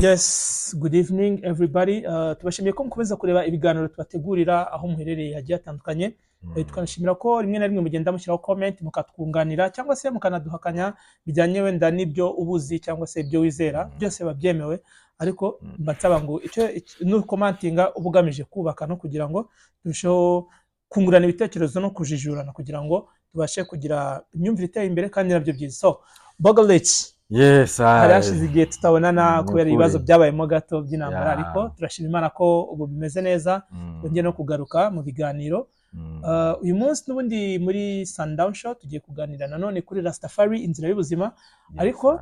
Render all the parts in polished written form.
Yes, good evening everybody. Tubashimiye ko mukomeza kureba ibiganiro tubategurira aho muherereye hagiye hatandukanye. Tukanashimira ko rimwe na rimwe mugenda mushyiraho comment mukatwunganira cyangwa se mukanaduhakanya bijyanye wenda n'ibyo ubuzi cyangwa se ibyo wizera, byose babyemewe. Ariko mbatsaba ngo icyo no commentinga ubugamije kubaka no kugira ngo turusheho kungurana ibitekerezo no kujijurana kugira ngo tubashe kugira imyumvire iteye imbere kandi nabyo byiza. So, Bogolets. Yes, harashize igihe tutabonana kubera ibibazo byabayemo gato by'intambara, ariko turashima Imana ko ubu bimeze neza, twongeye no kugaruka mu biganiro. Uyu munsi n'ubundi muri Sundown Show tugiye kuganira nanone kuri Rastafari, inzira y'ubuzima, ariko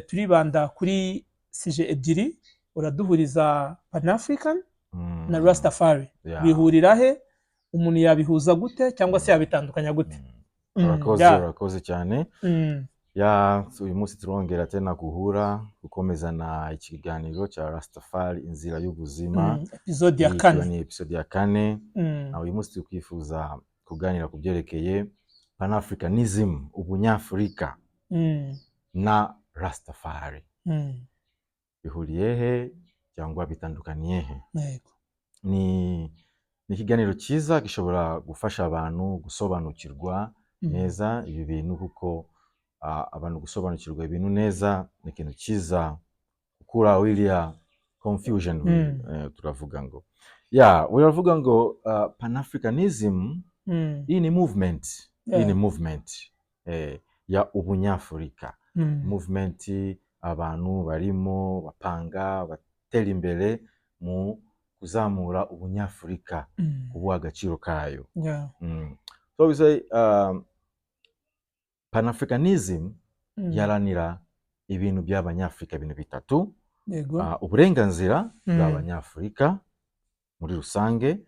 turibanda kuri sije ebyiri. Uraduhuriza Pan-African na Rastafari, bihurira he, umuntu yabihuza gute cyangwa se yabitandukanya gute? Urakoze cyane. Uyu munsi turongera tena guhura gukomezana ikiganiro cya Rastafari, inzira y'ubuzima, episode ya 4. Ni episode ya 4. Uyu munsi tukwifuza kuganira ku byerekeye Pan-Africanism, ubunyafurika na Rastafari. Bihuriye he cyangwa bitandukaniye he? Ni ikiganiro cyiza gishobora gufasha abantu gusobanukirwa neza ibi bintu, kuko abantu gusobanukirwa ibintu neza ni ikintu cyiza, gukura wiriya confusion. Turavuga ngo uravuga ngo Pan-Africanism iyi ni movement, ya ubunyafurika, movement abantu barimo bapanga batera imbere mu kuzamura ubunyafurika, kubuha agaciro kayo. So we say Pan-Africanism yaranira ibintu by'abanyafrika, ibintu bitatu: uburenganzira bw'abanyafrika muri rusange,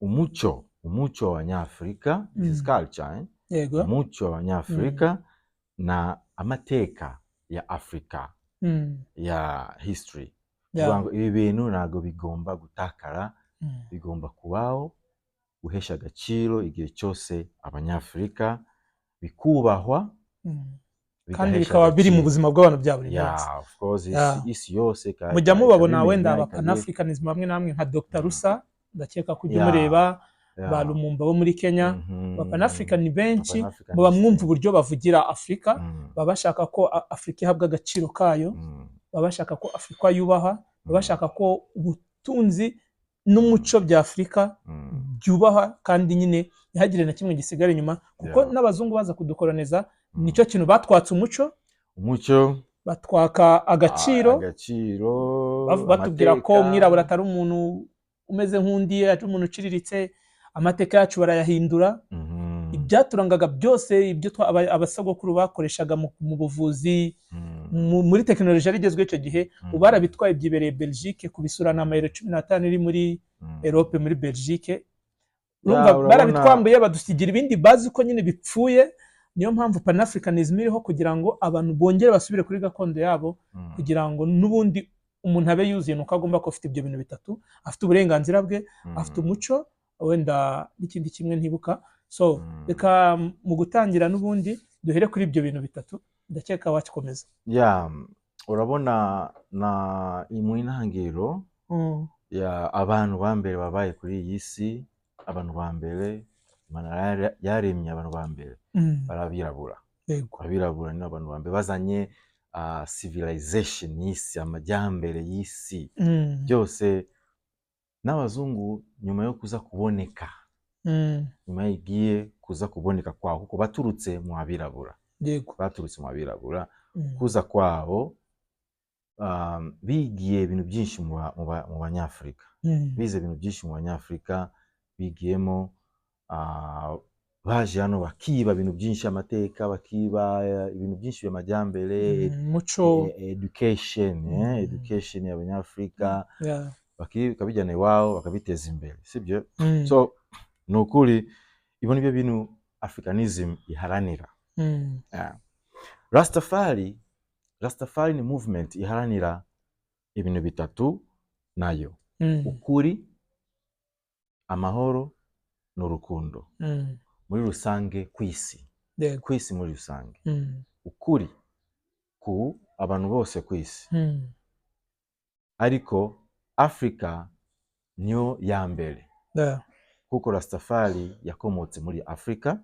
umuco w'abanyafrika, this culture, umuco w'abanyafrika, na amateka ya Afrika, ya history. Ibi bintu ntabwo bigomba gutakara, bigomba kubaho, guhesha agaciro igihe cyose abanyafrika, bikubahwa kandi bikaba biri mu buzima bw'abantu bya buri munsi. Of course, isi yose. Mujya mubabona wenda aba Pan-Africanism bamwe namwe nka Dr. Rusa, ndakeka kujya mureba ba Lumumba bo muri Kenya. Ba Pan-African ni benshi, muba mwumva uburyo bavugira Afrika, baba bashaka ko Afrika ihabwa agaciro kayo, baba bashaka ko Afrika yubaha, baba bashaka ko ubutunzi n'umuco bya Afrika byubaha kandi nyine ntihagire na kimwe gisigara inyuma, kuko n'abazungu baza kudukoloniza nicyo kintu batwatse umuco, batwaka agaciro, batubwira ko umwirabura atari umuntu umeze nk'undi, ari umuntu uciriritse. Amateka yacu barayahindura, ibyaturangaga byose, ibyo abasogokuru bakoreshaga mu buvuzi, muri tekinoloji yarigezweho icyo gihe, barabitwaye byibereye Belgique, kubisura na mayero 15 iri muri Europe, muri Belgique. Barabitwambuye badusigira ibindi bazi ko nyine bipfuye. Niyo mpamvu Pan-Africanism iriho, kugira ngo abantu bongere basubire kuri gakondo yabo, kugira ngo n'ubundi umuntu abe yuzuye, nuko agomba ko afite ibyo bintu bitatu: afite uburenganzira bwe, afite umuco, wenda n'ikindi kimwe ntibuka. So reka mu gutangira n'ubundi duhere kuri ibyo bintu bitatu, ndakeka wakomeza. Urabona na mu intangiriro abantu ba mbere babaye kuri iyi si, abantu ba mbere Imana yaremye, abantu ba mbere barabirabura. Abirabura ni abantu ba mbere bazanye civilization y'isi, amajyambere y'isi byose. N'abazungu nyuma yo kuza kuboneka, nyuma yigiye kuza kuboneka kwabo, kuko baturutse mu abirabura, kuza kwabo bigiye ibintu byinshi mu banyafrika, bize ibintu byinshi mu banyafrika, bigiyemo, baje hano bakiba ibintu byinshi, amateka, bakiba ibintu byinshi by'amajyambere, muco, education y'abanyafrika, bakabijyana iwabo bakabiteza imbere, sibyo? So ni ukuri ibyo nibyo bintu Africanism iharanira. Rastafari ni movement iharanira ibintu bitatu nayo: ukuri, amahoro n'urukundo muri rusange kwisi, kwisi muri rusange. Ukuri abantu bose ku isi. Ariko Afrika niyo ya mbere. Kuko Rastafari yakomotse muri Afrika,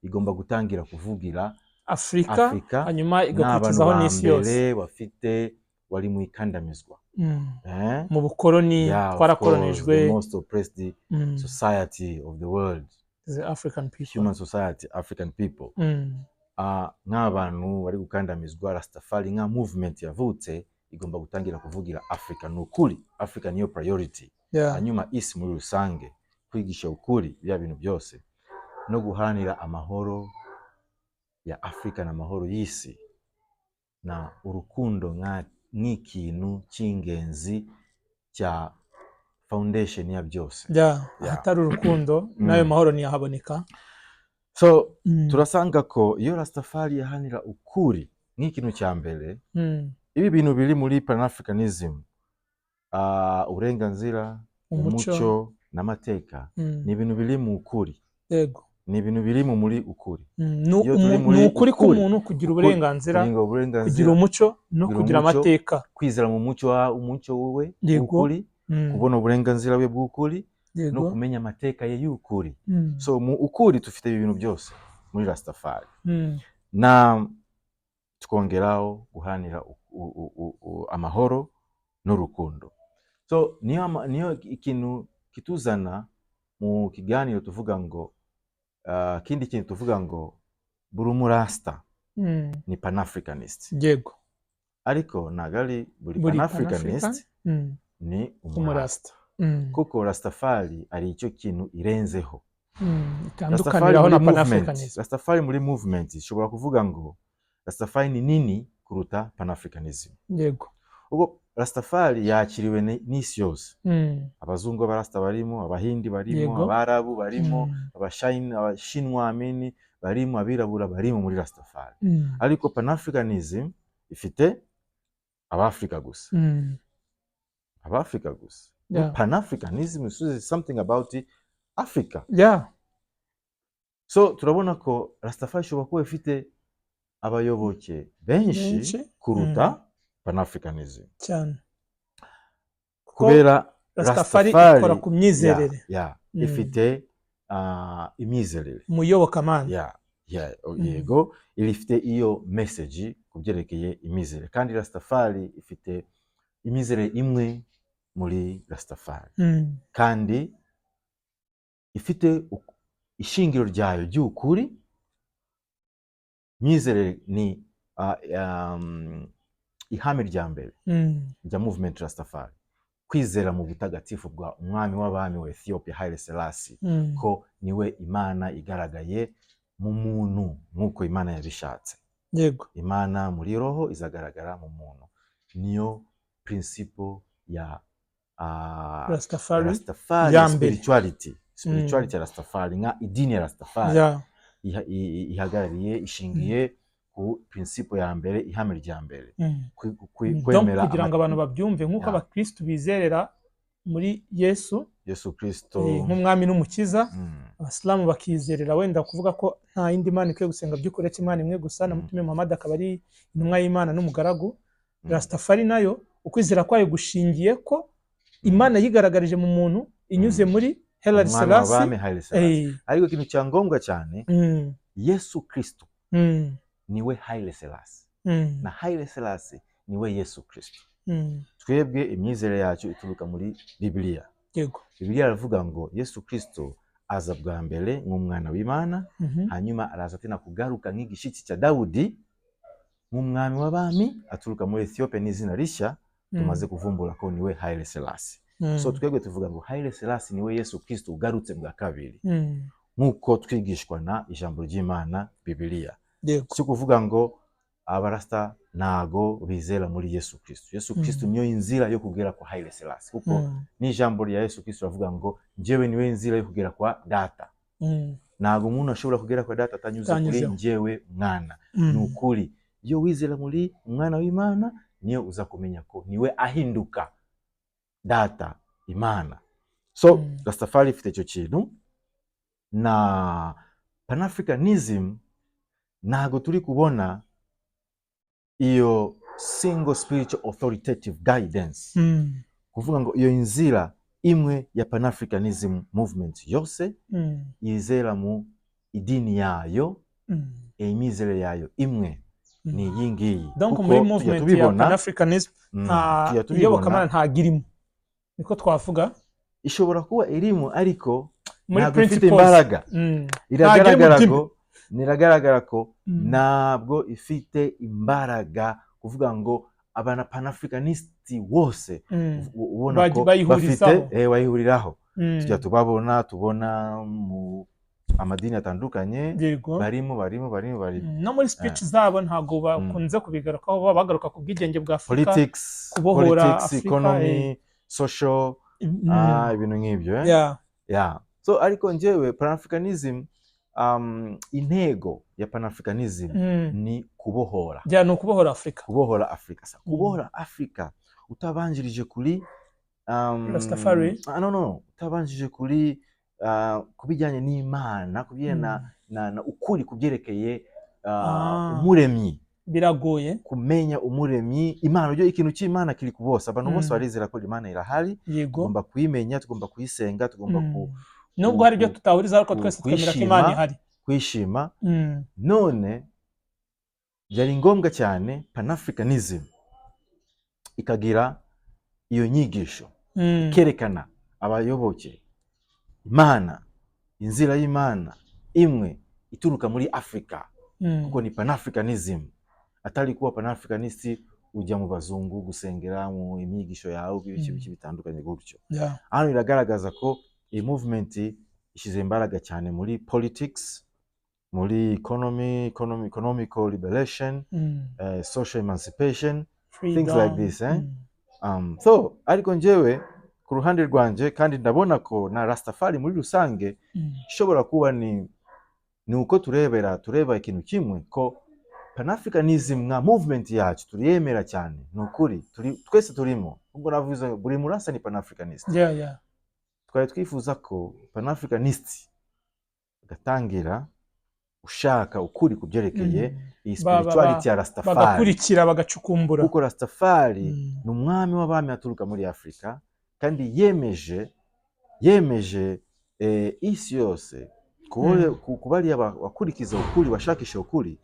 igomba gutangira kuvugira Afrika hanyuma igakurikizaho n'isi yose. Bafite wari mu ikandamizwa mu bukoloni, twarakolonijwe. The most oppressed society of the world, the African people, human society, African people. Nk'abantu bari gukandamizwa, Rastafari nka movement yavutse igomba gutangira kuvugira Afrika. N'ukuri Africa niyo priority. Hanyuma isi muri rusange kwigisha ukuri bya bintu byose no guharanira amahoro ya Afrika na amahoro y'isi na urukundo nk'ikintu cy'ingenzi cya foundation ya byose. Hatari urukundo nayo mahoro ntiyahaboneka. So turasanga ko iyo Rastafari yahanira ukuri nk'ikintu cya mbere, ibi bintu biri muri Pan-Africanism, uburenganzira, umuco n'amateka, ni ibintu biri mu ukuri. Yego, ni ibintu biri mu muri ukuri. Ni ukuri k'umuntu kugira uburenganzira, kugira umuco no kugira amateka, kwizera mu umuco wowe ukuri, kubona uburenganzira bwe bw'ukuri no kumenya amateka ye y'ukuri. So mu ukuri dufite ibintu byose muri Rastafari. Na tukongeraho guhanira amahoro n'urukundo. So niyo ikintu kituzana mu kiganiro tuvuga ngo kindi kintu tuvuga ngo buri umurasta ni Pan-Africanist. Yego, ariko nagari buri Pan-Africanist ni umurasta. Kuko Rastafari ari icyo kintu irenzeho. Itandukaniraho na Pan-Africanism. Rastafari muri movement ishobora kuvuga ngo Rastafari ni nini kuruta Pan-Africanism. Yego, ubwo Rastafari yakiriwe n'isi yose. Abazungu b'Arasta barimo, abahindi barimo, abarabu barimo, abashinwa ameni barimo, abirabura barimo muri Rastafari. Ariko Pan-Africanism ifite Abafrika gusa. Abafrika gusa. Pan-Africanism is something about Africa. So turabona ko Rastafari ishobora kuba ifite abayoboke benshi kuruta Pan-Africanism. Cyane. Kubera Rastafari ikora ku myizerere. Ifite imyizerere. Muyobokamana. Yego, ifite iyo message kubyerekeye imyizerere. Kandi Rastafari ifite imyizerere imwe muri Rastafari. Kandi ifite ishingiro ryayo ry'ukuri. Imyizerere ni ihame rya mbere rya movement Rastafari, kwizera mu butagatifu bwa umwami w'abami wa Ethiopia Haile Selassie, ko niwe Imana igaragaye mu muntu nk'uko Imana yabishatse. Yego, Imana muri roho izagaragara mu muntu. Niyo principle ya Rastafari spirituality ya Rastafari, nka idini ya Rastafari ihagarariye, ishingiye ku principle ya mbere, ihame rya mbere, kwemera kugira ngo abantu babyumve nk'uko abakristo bizerera muri Yesu Kristo nk'umwami n'umukiza. Abasilamu bakizerera wenda kuvuga ko nta yindi Imana ikwiye gusenga by'ukuri uretse Imana imwe gusa, na Mutume Muhammad akaba ari intumwa y'Imana n'umugaragu. Rastafari nayo ukwizera kwayo gushingiye ko Imana yigaragarije mu muntu inyuze muri Haile Selassie. Ariko ikintu cya ngombwa cyane, Yesu Kristo niwe Haile Selassie, na Haile Selassie niwe Yesu Kristo. Twebwe imyizerere yacu ituruka muri Bibiliya. Yego, Bibiliya iravuga ngo Yesu Kristo aza bwa mbere nk'umwana w'Imana, hanyuma araza tena kugaruka nk'igishitsi cya Dawudi nk'umwami w'abami, aturuka muri Ethiopia n'izina rishya tumaze kuvumbura ko niwe Haile Selassie. So twebwe tuvuga ngo Haile Selassie niwe Yesu Kristo ugarutse bwa kabiri, nk'uko twigishwa na ijambo ry'Imana Bibiliya. Si kuvuga ngo abarasta nago bizera muri Yesu Kristo. Yesu Kristo niyo inzira yo kugera kwa Haile Selassie, kuko ni ijambo rya Yesu Kristo ravuga ngo njyewe niwe inzira yo kugera kwa data. Nago umuntu ashobora kugera kwa data atanyuze kuri njyewe mwana. Nukuri iyo wizera muri umwana w'Imana niyo uza kumenya ko niwe ahinduka data Imana. So Rastafari ifite icyo kintu, na Pan-Africanism ntago turi kubona iyo single spiritual authoritative guidance. Kuvuga ngo iyo inzira imwe ya Pan-Africanism movement yose yizera mu idini yayo, imizere yayo imwe ni iyi ngiyi. Donc muri movement ya Pan-Africanism iyobokamana ntagirimo, niko twavuga. Ishobora kuba irimo ariko ntabwo ifite imbaraga. Iragaragara ko ntabwo ifite imbaraga, kuvuga ngo abana Pan-Africanisti bose ubona ko bafite bayihuriraho. Tujya tubona mu amadini atandukanye barimo no muri speech zabo ntago bakunze kubigarukaho, bagaruka ku bwigenge bwa Afrika, kubohora Afrika, economy, social, ibintu nk'ibyo. So ariko njyewe Pan-Africanism, intego ya Pan-Africanism ni kubohora. Ni ukubohora Afrika. Kubohora Afrika. Kubohora Afrika utabanjirije kuri Rastafari. No, utabanjirije kuri kubijyanye n'Imana, kubijyanye na ukuri kubyerekeye umuremyi. Biragoye kumenya umuremyi. Imana byo ikintu cy'Imana kiri ku bose. Abantu bose barizera ko Imana irahari, tugomba kuyimenya, tugomba kuyisenga, tugomba nubwo hari ibyo tutahuriza ariko twese twemera ko Imana ihari. Kwishima. None byari ngombwa cyane Pan-Africanism ikagira iyo nyigisho, kerekana abayoboke Imana, inzira y'Imana imwe ituruka muri Afrika, kuko ni Pan-Africanism. Atari kuba Pan-Africanist ujya mu bazungu gusengera mu imigisho yawe ibice bitandukanye gutyo. Hano iragaragaza ko iyi movement ishize imbaraga cyane muri politics, muri economical liberation, social emancipation, freedom, things like this. So ariko njyewe ku ruhande rwanje, kandi ndabona ko na Rastafari muri rusange ishobora kuba ni uko tureba ikintu kimwe, ko Pan-Africanism nka movement yacu turiyemera cyane. Ni ukuri twese turimo, ubwo navuze buri murasa ni Pan-Africanist. Twari twifuza ko Pan-Africanist gatangira ushaka ukuri kubyerekeye iyi spirituality ya Rastafari, bagakurikira bagacukumbura, kuko Rastafari ni umwami w'abami aturuka muri Afrika, kandi yemeje isi yose kubari abakurikiza ukuri, bashakisha ukuri,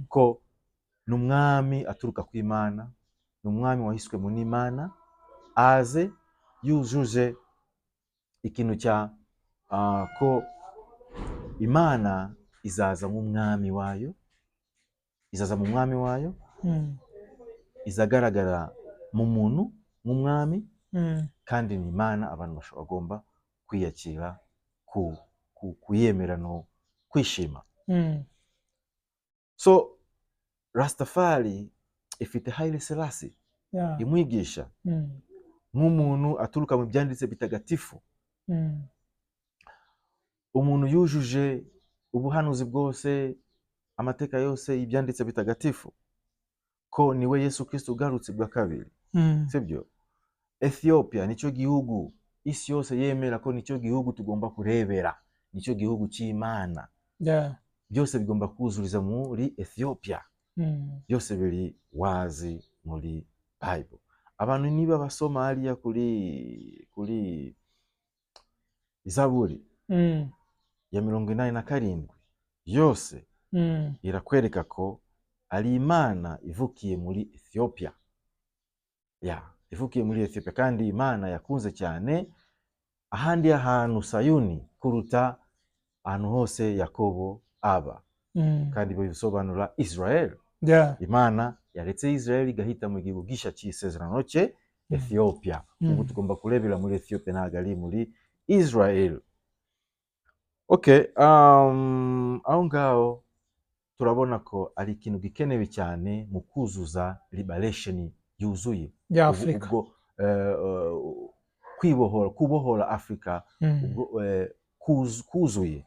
ko ni umwami aturuka ku Imana, ni umwami wahiswe mu n'Imana, aze yujuje ikintu cya ko Imana izaza mu mwami wayo, izagaragara mu muntu nk'umwami, kandi ni Imana abantu bagomba kwiyakira, kuyemera no kwishima. So Rastafari ifite Haile Selassie imwigisha nk'umuntu aturuka mu byanditse bitagatifu, umuntu yujuje ubuhanuzi bwose, amateka yose ibyanditse bitagatifu, ko niwe Yesu Kristo ugarutse bwa kabiri. Sibyo? Ethiopia nicyo gihugu isi yose yemera ko nicyo gihugu tugomba kurebera, nicyo gihugu cy'Imana. Byose bigomba kuzuriza muri Ethiopia. Byose biri wazi muri Bible. Abantu niba basoma hariya kuri Zaburi ya 87 yose irakwereka ko ari Imana ivukiye muri Ethiopia. Ivukiye muri Ethiopia, kandi Imana yakunze cyane ahandi ahantu Sayuni kuruta ahantu hose Yakobo aba. Kandi bisobanura Israel. Imana yaretse Israel igahita mu gihugu gisha cy'isezerano cye, Ethiopia. Ubu tugomba kurebera muri Ethiopia, ntabwo ari muri Israel. Aho ngaho turabona ko ari ikintu gikenewe cyane mu kuzuza liberation yuzuye ya Afrika. Ubwo kubohora Afrika kuzuye.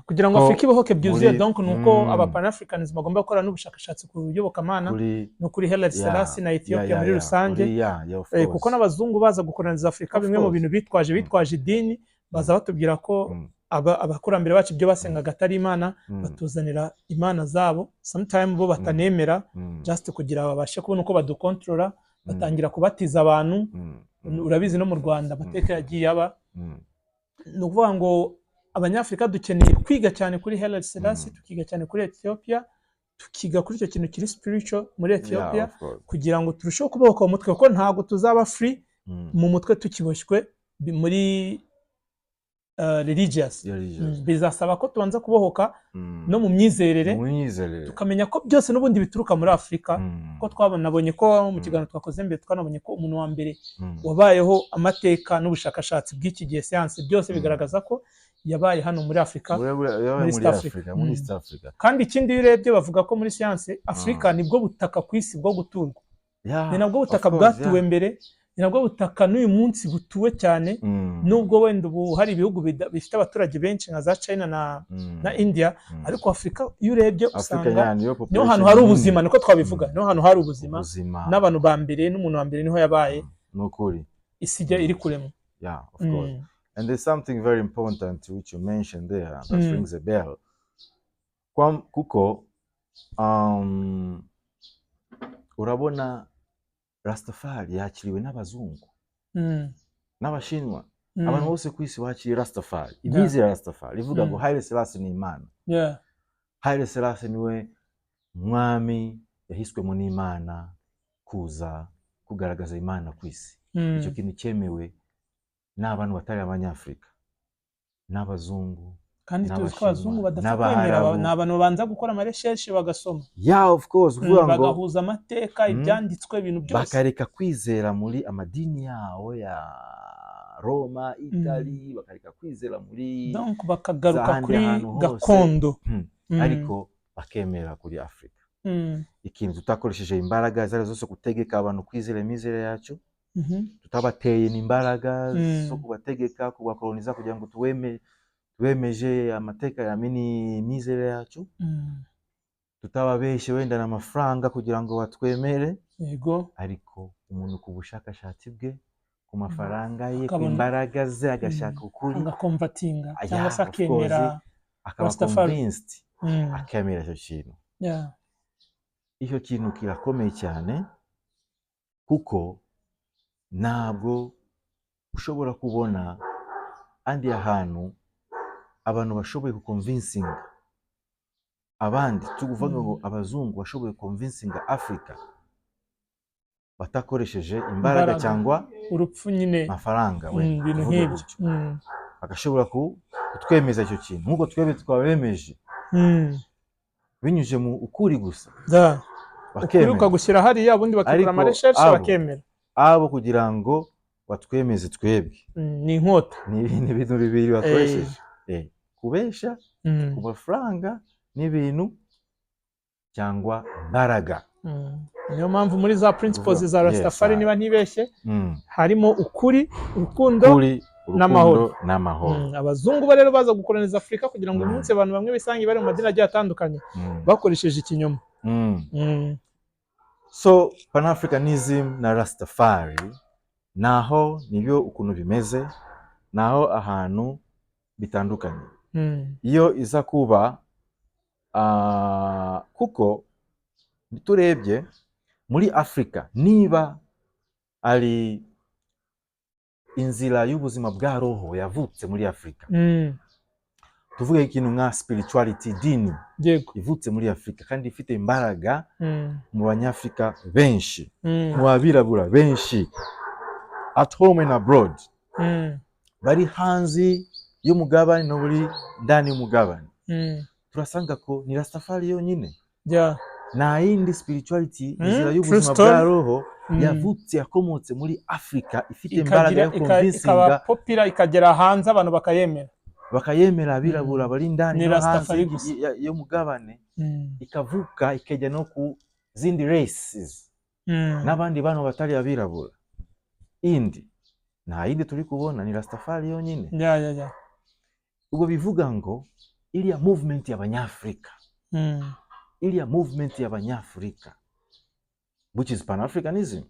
Kugira ngo Afrika ibohoke byuzuye, donc nuko aba Pan-Africanism bagomba gukora n'ubushakashatsi ku yobokamana no kuri Haile Selassie na Ethiopia muri rusange, kuko n'abazungu baza gukoloniza Afrika, bimwe mu bintu bitwaje idini, baza batubwira ko abakurambere bacu ibyo basengaga atari imana, batuzanira imana zabo, sometime bo batanemera, just kugira babashe kubona uko badukontorora, batangira kubatiza abantu. Urabizi no mu Rwanda amateka yagiye aba. Ni ukuvuga ngo abanyafrika dukeneye kwiga cyane kuri Haile Selassie, tukiga cyane kuri Ethiopia, tukiga kuri icyo kintu kiri spiritual muri Ethiopia, kugira ngo turusheho kubohoka mu mutwe, kuko ntabwo tuzaba free mu mutwe tukiboshywe muri religious. Bizasaba ko tubanza kubohoka no mu myizerere, tukamenya ko byose n'ubundi bituruka muri Afrika. Ko twabonabonye ko mu kiganiro twakoze mbere twanabonye ko umuntu wa mbere wabayeho amateka n'ubushakashatsi bw'iki gihe science byose bigaragaza ko yabaye hano muri Afrika, muri East Africa. Kandi ikindi urebye bavuga ko muri science Afrika nibwo butaka ku isi bwo guturwa, ni nabwo butaka bwatuwe mbere, ni nabwo butaka n'uyu munsi butuwe cyane. Nubwo wenda ubu hari ibihugu bifite abaturage benshi nka za China na India, ariko Afrika iyo urebye usanga niho hantu hari ubuzima, niko twabivuga, niho hantu hari ubuzima n'abantu ba mbere, n'umuntu wa mbere niho yabaye, nukuri isi iri kurema. Of course. And there's something very important which you mentioned there that rings a bell. Kuko urabona Rastafari yakiriwe n'abazungu n'abashinwa, abantu bose ku isi bakiriye Rastafari, imyizerere Rastafari ivuga ngo Haile Selassie ni Imana. Haile Selassie niwe mwami yahiswemo n'Imana kuza kugaragaza Imana ku isi. Icyo kintu cyemewe n'abantu batari abanyafrika, n'abazungu, kandi tuzi ko abazungu badapfa kwemera, ni abantu babanza gukora amarecherche bagasoma, of course, bagahuza amateka, ibyanditswe, ibintu byose, bakareka kwizera muri amadini yawo ya Roma, Italy, bakareka kwizera muri, donc bakagaruka kuri gakondo, ariko bakemera kuri Afrika. Ikintu tutakoresheje imbaraga zari zose gutegeka abantu kwizera imizere yacu, tutabateye n'imbaraga zo kubategeka kubakoloniza kugira ngo tuwemeje amateka ya mizere yacu, tutababeshe wenda n'amafaranga kugira ngo batwemere, ariko umuntu ku bushakashatsi bwe, ku mafaranga ye, ku imbaraga ze, agashaka ukuri, agakomvatinga cyangwa se akemera, akaba convinced, akemera icyo kintu. Icyo kintu kirakomeye cyane, kuko ntabwo ushobora kubona andi ahantu abantu bashoboye kuconvincinga abandi, tuvuga ngo abazungu bashoboye convincinga Africa batakoresheje imbaraga cyangwa urupfu nyine, amafaranga, ibintu nk'ibyo, bagashobora kutwemeza icyo kintu nk'uko twebwe twabemeje, binyuze mu ukuri gusa, ukuri ukagushyira hariya, ubundi bakakora amarecherche bakemera abo kugira ngo batwemeze twebwe. Ni inkota, ni ibintu bibiri bakoresheje, kubesha ku mafaranga n'ibintu cyangwa imbaraga. Niyo mpamvu muri za principles za Rastafari niba ntibeshye harimo ukuri, urukundo n'amahoro. Abazungu rero baza gukoloniza Afrika kugira ngo umunsi abantu bamwe bisange bari mu madini agiye atandukanye bakoresheje ikinyoma. So Pan-Africanism na Rastafari naho nibyo ukuntu bimeze, naho ahantu bitandukanye. Iyo iza kuba kuko turebye muri Afrika, niba ari inzira y'ubuzima bwa roho yavutse muri Afrika, tuvuge ikintu nka spirituality, dini ivutse muri Afrika kandi ifite imbaraga mu banyafrika benshi, mu abirabura benshi, at home and abroad, bari hanze y'umugabane no buri ndani y'umugabane, turasanga ko ni Rastafari yonyine. Na yindi spirituality, inzira y'ubuzima bwa roho yavutse yakomotse muri Afrika, ifite imbaraga yo convincinga, ikaba popular, ikagera hanze abantu bakayemera, abirabura bari ndani no hanze y'umugabane, ikavuka ikajya no ku zindi races n'abandi bantu batari abirabura. Indi nta yindi turi kubona, ni Rastafari yonyine. Ubwo bivuga ngo iriya movement y'abanyafrika, iriya movement y'abanyafrika, which is Pan-Africanism,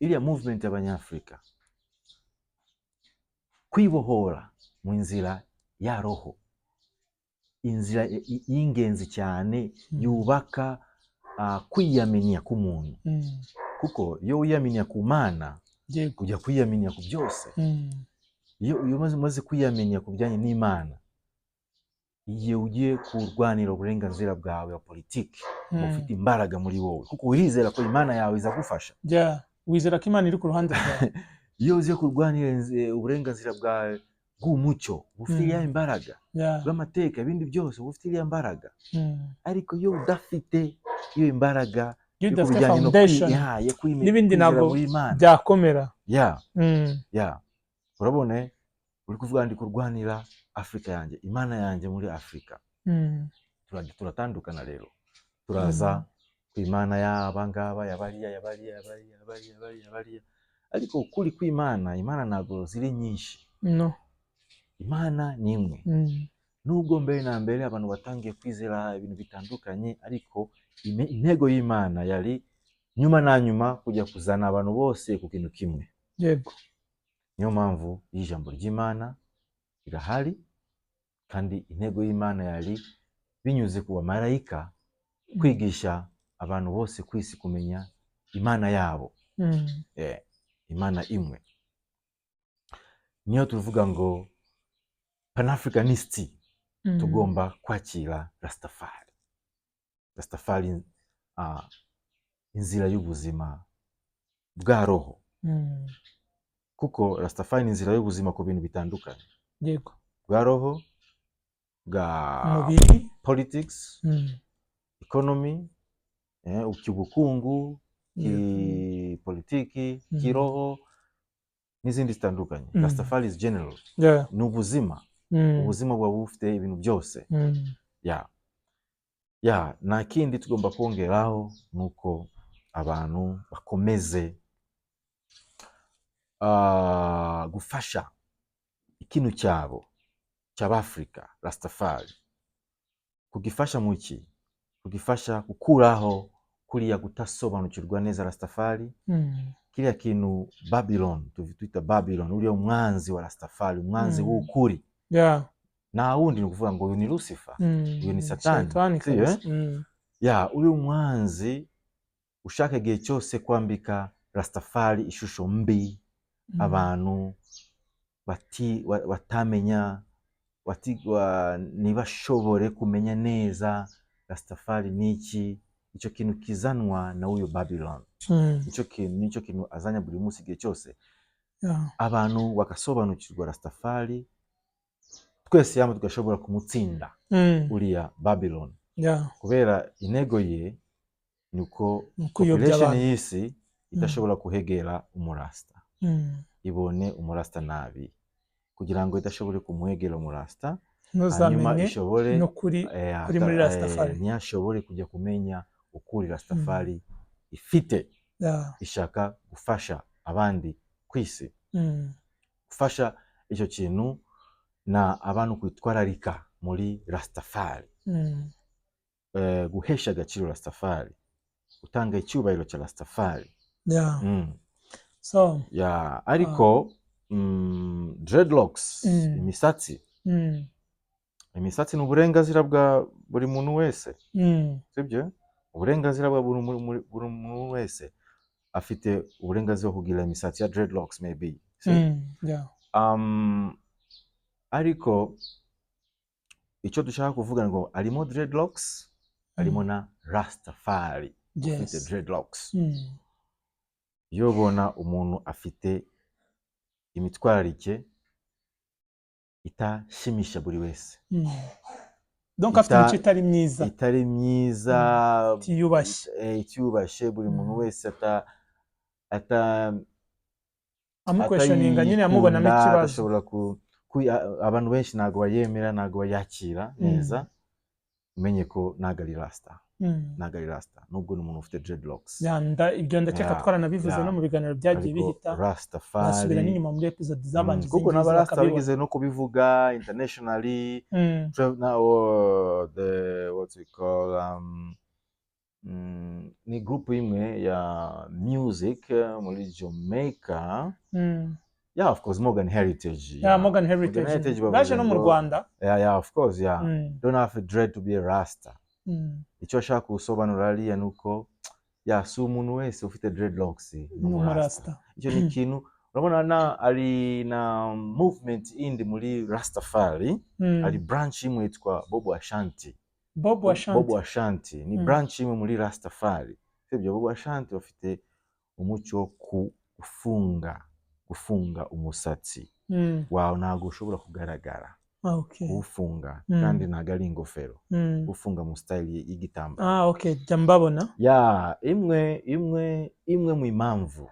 iriya movement y'abanyafrika kwibohora mu nzira ya roho, inzira y'ingenzi cyane yubaka kwiyamenya k'umuntu, kuko iyo wiyamenya ku Mana ujya kwiyamenya ku byose. Iyo umaze kwiyamenya ku bijyanye n'Imana, igihe ugiye kurwanira uburenganzira bwawe wa politiki, ufite imbaraga muri wowe, kuko urizera ko Imana yawe izagufasha. Wizera ko Imana iri ku ruhande rwawe. Iyo uziye kurwanira uburenganzira bwawe bw'umucyo, ufite iriya imbaraga, bw'amateka, ibindi byose ufite iriya imbaraga. Ariko iyo udafite iyo imbaraga yo kubijyanye no n'ibindi ntabwo byakomera. Urabone uri kuvuga ndi kurwanira Afrika yanjye, Imana yanjye muri Afrika. Turatandukana rero, turaza ku Imana y'abangaba yabariya, ariko kuri kw'Imana, Imana ntabwo ziri nyinshi. No, Imana ni imwe. Nubwo mbere na mbere abantu batangiye kwizera ibintu bitandukanye, ariko intego y'Imana yari nyuma na nyuma kujya kuzana abantu bose ku kintu kimwe. Yego. Niyo mpamvu y'ijambo ry'Imana irahari, kandi intego y'Imana yari binyuze ku bamarayika kwigisha abantu bose ku isi kumenya Imana yabo. Imana imwe. Niyo tuvuga ngo Pan-Africanist, tugomba kwakira Rastafari. Rastafari inzira y'ubuzima bwa roho. Kuko Rastafari ni inzira y'ubuzima ku bintu bitandukanye. Yego. Bwa roho, bwa mubiri, politics, economy, ubukungu, politiki, kiroho, n'izindi zitandukanye. Rastafari is general. Ni ubuzima. Ubuzima bwa bufite ibintu byose. Nta kindi tugomba kongeraho nuko abantu bakomeze gufasha ikintu cyabo cy'Abafrika, Rastafari. Kugifasha mu ki? Kugifasha gukuraho kuriya gutasobanukirwa neza Rastafari. Kiriya kintu Babylon, twita Babylon, uriya umwanzi wa Rastafari, umwanzi w'ukuri. Nta wundi ni ukuvuga ngo uyu ni Lucifer, uyu ni Satani. Uri umwanzi ushaka igihe cyose kwambika Rastafari ishusho mbi, abantu batamenya, ntibashobore kumenya neza Rastafari niki. Icyo kintu kizanwa na uyu Babylon. Nicyo kintu azanya buri munsi igihe cyose. Abantu bagasobanukirwa Rastafari, twese yamwe tugashobora kumutsinda uriya Babylon. Kubera intego ye ni uko population y'isi idashobora kuhegera umurasta. Ibone umurasta nabi, kugira ngo idashobore kumuhegera umurasta, hanyuma ishobore no kuri muri Rastafari, ntiyashobore kujya kumenya ukuri Rastafari ifite. Ishaka gufasha abandi kwisi, gufasha icyo kintu na abantu kwitwararika muri Rastafari, guhesha agaciro Rastafari, gutanga icyubahiro cya Rastafari. Ariko dreadlocks, imisatsi, imisatsi ni uburenganzira bwa buri muntu wese. Sibyo? Uburenganzira bwa buri muntu wese afite uburenganzira bwo kugira imisatsi ya dreadlocks maybe. Ariko icyo dushaka kuvuga ngo arimo dreadlocks, arimo na Rastafari ufite dreadlocks. Iyo ubona umuntu afite imitwararike itashimisha buri wese, donc afite imico itari myiza, itiyubashye, buri muntu wese amukweshoninga, nyine amubonamo ikibazo. Abantu benshi ntabwo bayemera, ntabwo bayakira neza. Umenye ko ntabwo ari Rasta, nubwo ni umuntu ufite dreadlocks. Ibyo ndakeka twaranabivuze no mu biganiro byagiye bihita. Basubira n'inyuma muri episode zabanje, kuko n'abarasta bigeze no kubivuga internationally. Now what we call ni group imwe ya music muri Jamaica, Yeah, of course, Morgan Heritage. Yeah, Morgan Heritage. Baje no mu Rwanda. Yeah, of course, yeah. Don't have a dread to be a Rasta. Icyo ashaka gusobanura ariya nuko si umuntu wese ufite dreadlocks no Rasta. Icyo ni ikintu urabona ari na movement indi muri Rastafari, ari branch imwe yitwa Bobo Ashanti. Bobo Ashanti ni branch imwe muri Rastafari. Ibyo Bobo Ashanti bafite umuco ku gufunga umusatsi wawe ntabwo ushobora kugaragara. Kufunga kandi ntabwo ari ingofero, gufunga mu style y'igitambaro. Okay, jambabona. Imwe mu impamvu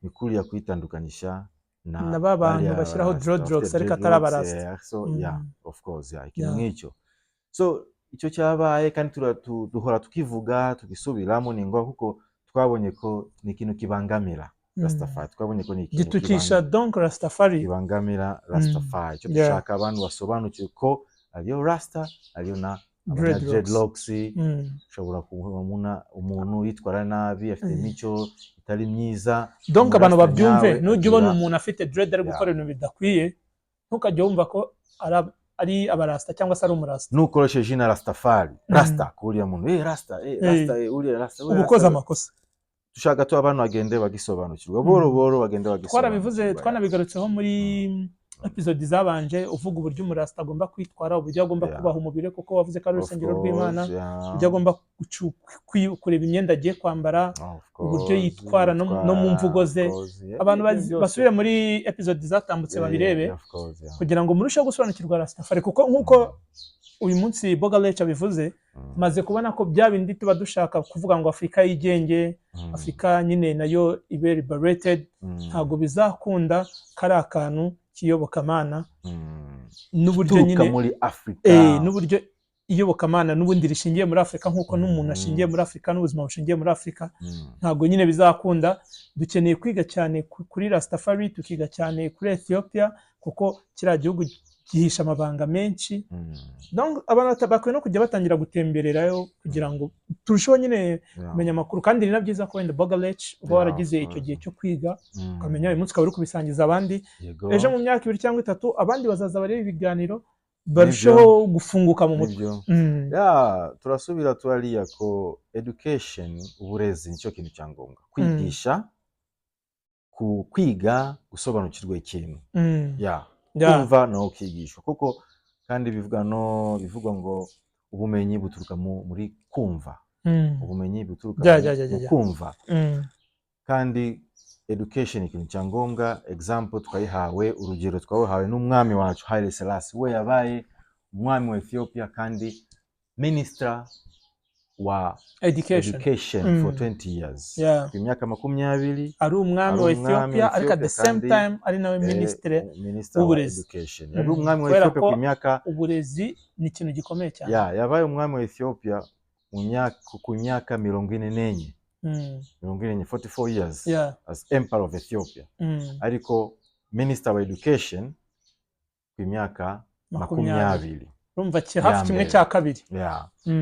ni kuriya kwitandukanyisha na babantu bashyiraho dreadlocks ariko atari abarasta. So of course ikintu nk'icyo. So icyo cyabaye kandi duhora tukivuga tugisubiramo ni ngombwa kuko twabonye ko ni ikintu kibangamira Rastafari. Twabonye ko ni ikintu gitukisha donc Rastafari, kibangamira Rastafari. Cyo dushaka abantu basobanukiwe ko ariyo Rasta, ariyo na dreadlocks. Ushobora kubona umuntu yitwara nabi, afite imico itari myiza, donc abantu babyumve. Nujya ubona umuntu afite dread ari gukora ibintu bidakwiye, ntukajye wumva ko ari abarasta cyangwa se ari umurasta. Nukoresheje jina Rastafari, Rasta kuriya muntu Rasta, Rasta uriya Rasta, ubukoze amakosa. Dushaka to abantu bagende bagisobanukirwa boro bagende bagisobanukirwa. Twanabigarutseho muri episode zabanje uvuga uburyo umurasta agomba kwitwara, uburyo agomba kubaha umubiri kuko wavuze ko ari urusengero rw'Imana, uburyo agomba kureba imyenda agiye kwambara, uburyo yitwara no mu mvugo ze. Abantu basubire muri episode zatambutse babirebe kugira ngo murusheho gusobanukirwa Rastafari, kuko nkuko uyu munsi Bogalech abivuze, maze kubona ko bya bindi tuba dushaka kuvuga ngo Afrika yigenge, Afrika nyine nayo ibe liberated, ntago bizakunda kari akantu kiyobokamana n'uburyo nyine muri Afrika, n'uburyo iyobokamana n'ubundi rishingiye muri Afrika nkuko n'umuntu ashingiye muri Afrika n'ubuzima bushingiye muri Afrika, ntago nyine bizakunda. Dukeneye kwiga cyane kuri Rastafari, tukiga cyane kuri Ethiopia kuko kiriya gihugu gihisha amabanga menshi. Donc abantu bakwiye no kujya batangira gutembererayo kugira ngo turusheho nyine kumenya amakuru, kandi ni na byiza ko wenda Bogalech uba waragize icyo gihe cyo kwiga ukamenya uyu munsi ukaba uri kubisangiza abandi. Ejo mu myaka 2 cyangwa 3 abandi bazaza bareba ibiganiro barusheho gufunguka mu mutwe. Turasubira twariya ko education, uburezi nicyo kintu cyangombwa. Kwigisha, kwiga, gusobanukirwa ikintu. Kumva no kwigishwa kuko kandi bivugwa ngo ubumenyi buturuka muri kumva. Ubumenyi buturuka mu kumva. Kandi education ikintu cyangombwa. Example twayihawe, urugero twahawe n'umwami wacu Haile Selassie, we yabaye umwami wa Ethiopia kandi minister wa education for 20 years. Ku myaka 20 ari umwami wa Ethiopia, ariko at the same time ari nawe ministre w'uburezi. Yari umwami wa Ethiopia ku myaka, uburezi ni ikintu gikomeye cyane. Yabaye umwami wa Ethiopia ku myaka 44. 44 years as emperor of Ethiopia. Ariko minister wa education ku myaka 20. Urumva hafi kimwe cya kabiri.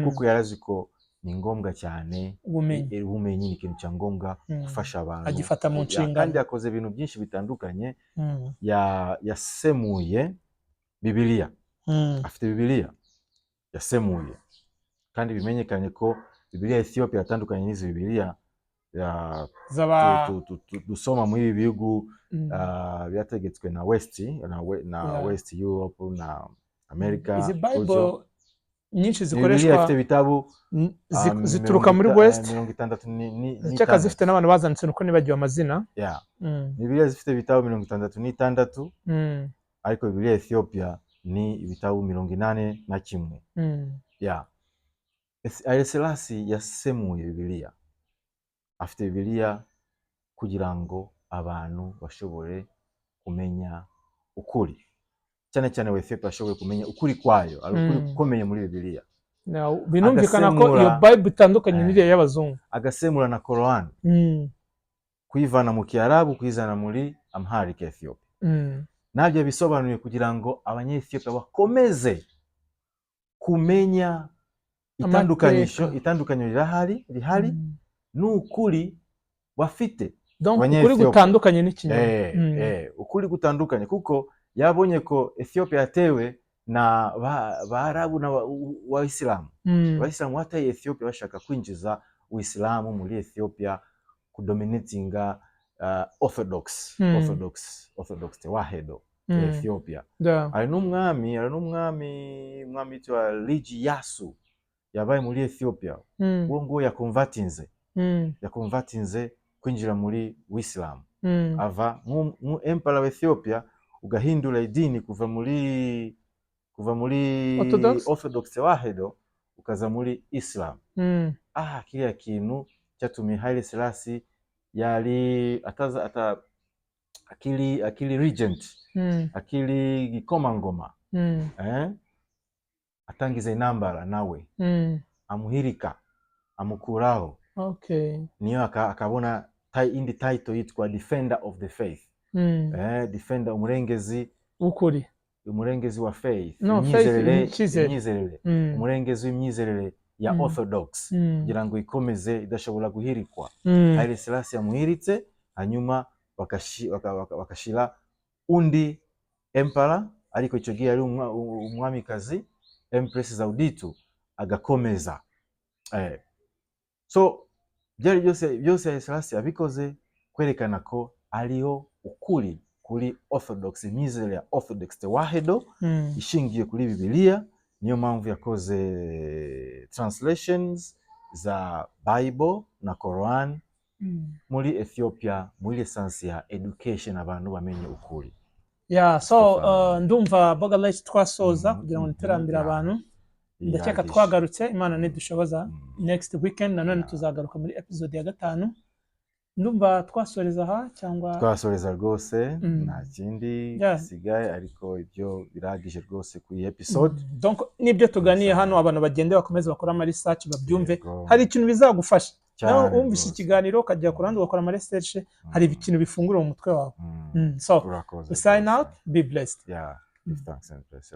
Kuko yarazi ko ni ngombwa cyane ubumenyi ni ikintu cyangombwa gufasha abantu. Agifata mu nshingano kandi yakoze ibintu byinshi bitandukanye. Yasemuye Bibiliya. Afite Bibiliya yasemuye, kandi bimenyekanye ko Bibiliya Ethiopia yatandukanye n'izi Bibiliya dusoma muri ibi bihugu byategetswe na West Europe na America. Izi Bible nyinshi zikoreshwa afite bitabo zituruka muri West 66 cyaka zifite n'abantu bazanditse nuko nibagiwe amazina. Bibiliya zifite bitabo 66 ariko Bibiliya Ethiopia ni ibitabo 81. Haile Selassie yasemuye Bibiliya. Afite Bibiliya kugira ngo abantu bashobore kumenya ukuri, cyane cyane wa Ethiopia bashobore kumenya ukuri kwayo, ari ukuri gukomeye muri Bibiliya. Binumvikana ko iyo Bible itandukanye n'iriya y'abazungu. Agasemura na Quran, kuyivana mu Kiarabu kuyizana muri Amharic Ethiopia. Nabyo bisobanuye kugira ngo abanye-Ethiopia bakomeze kumenya itandukanyo rihari n'ukuri bafite donc ukuri gutandukanye n'ikinyoma ukuri gutandukanye kuko yabonye ko Ethiopia yatewe na Baarabu na Waislamu. Waislamu wataye Ethiopia bashaka kwinjiza Uislamu muri Ethiopia kudominatinga Orthodox Tewahedo Ethiopia. Ari n'umwami witwa Ligi Yasu yabaye muri Ethiopia. Uwo ngo yakonvatinze kwinjira muri Uislamu. Ava mu empire wa Ethiopia ugahindura idini kuva muri Orthodox Tewahedo ukaza muri Islam. Kiriya kintu cyatumye Haile Selassie yari akili regent, akili gikomangoma, atangiza intambara nawe, amuhirika, amukuraho. Niyo akabona indi title yitwa Defender of the Faith. Defender, umurengezi ukuri, umurengezi wa faith, imyizerere, umurengezi w'imyizerere ya Orthodox kugira ngo ikomeze idashobora guhirikwa. Haile Selassie yamuhiritse, hanyuma bakashira undi emperor, ariko icyo gihe ari umwamikazi Empress Zauditu agakomeza. So byari byose Haile Selassie abikoze kwerekana ko ariho ukuri kuri Orthodox, imyizerere ya Orthodox Tewahedo ishingiye kuri Bibiliya. Niyo mpamvu yakoze translations za Bible na Quran muri Ethiopia, muri essence ya education, abantu bamenye ukuri. Ndumva Bogalet twasoza kugira ngo niterambire abantu. Ndakeka twagarutse, Imana nidushoboza next weekend nanone tuzagaruka muri episode ya 5. Ndumva twasoreza aha cyangwa twasoreza rwose nta kindi gisigaye, ariko ibyo biragije rwose ku episode. Donc nibyo tuganiye hano, abantu bagende bakomeze bakora ama research babyumve, hari ikintu bizagufasha. Nawe wumvise ikiganiro ukajya kurandi ugakora ama research, hari ikintu bifungura mu mutwe wawe. So sign out, be blessed. Thanks and bless.